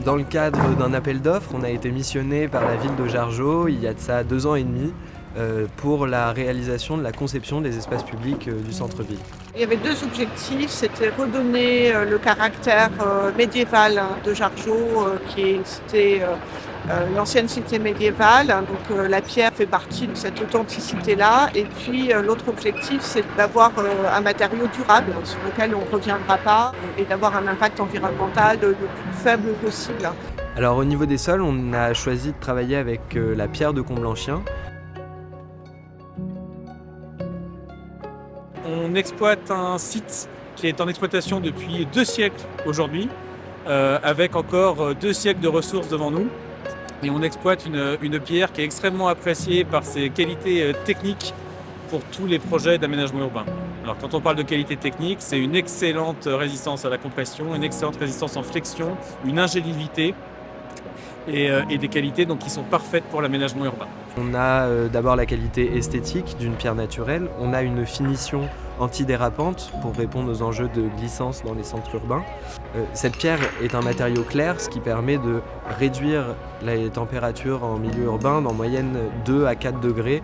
Dans le cadre d'un appel d'offres, on a été missionné par la ville de Jargeau il y a de ça 2 ans et demi pour la réalisation de la conception des espaces publics du centre-ville. Il y avait 2 objectifs, c'était redonner le caractère médiéval de Jargeau, qui est une cité, l'ancienne cité médiévale. Donc la pierre fait partie de cette authenticité-là. Et puis l'autre objectif, c'est d'avoir un matériau durable sur lequel on ne reviendra pas et d'avoir un impact environnemental le plus faible possible. Alors au niveau des sols, on a choisi de travailler avec la pierre de Comblanchien. On exploite un site qui est en exploitation depuis 2 siècles aujourd'hui, avec encore 2 siècles de ressources devant nous. Et on exploite une pierre qui est extrêmement appréciée par ses qualités techniques pour tous les projets d'aménagement urbain. Alors quand on parle de qualité technique, c'est une excellente résistance à la compression, une excellente résistance en flexion, une ingéniosité et des qualités donc, qui sont parfaites pour l'aménagement urbain. On a d'abord la qualité esthétique d'une pierre naturelle, on a une finition antidérapante pour répondre aux enjeux de glissance dans les centres urbains. Cette pierre est un matériau clair, ce qui permet de réduire les températures en milieu urbain d'en moyenne 2 à 4 degrés.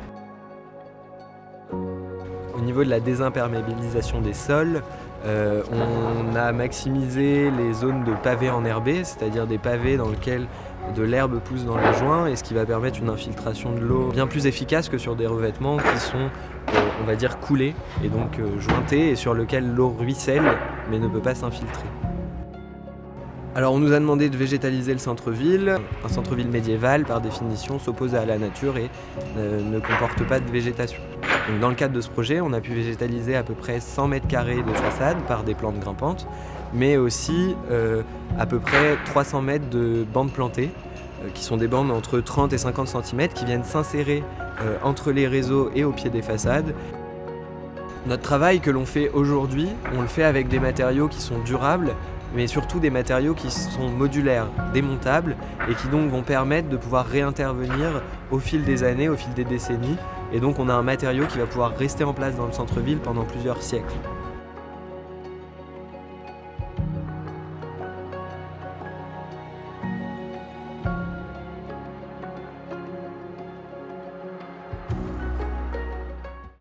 Au niveau de la désimperméabilisation des sols, on a maximisé les zones de pavés enherbés, c'est-à-dire des pavés dans lesquels de l'herbe pousse dans les joints, et ce qui va permettre une infiltration de l'eau bien plus efficace que sur des revêtements qui sont, on va dire, coulés et donc jointés et sur lesquels l'eau ruisselle mais ne peut pas s'infiltrer. Alors on nous a demandé de végétaliser le centre-ville. Un centre-ville médiéval, par définition, s'oppose à la nature et ne comporte pas de végétation. Donc, dans le cadre de ce projet, on a pu végétaliser à peu près 100 mètres carrés de façade par des plantes grimpantes, mais aussi à peu près 300 mètres de bandes plantées, qui sont des bandes entre 30 et 50 cm qui viennent s'insérer entre les réseaux et au pied des façades. Notre travail que l'on fait aujourd'hui, on le fait avec des matériaux qui sont durables, mais surtout des matériaux qui sont modulaires, démontables, et qui donc vont permettre de pouvoir réintervenir au fil des années, au fil des décennies. Et donc on a un matériau qui va pouvoir rester en place dans le centre-ville pendant plusieurs siècles.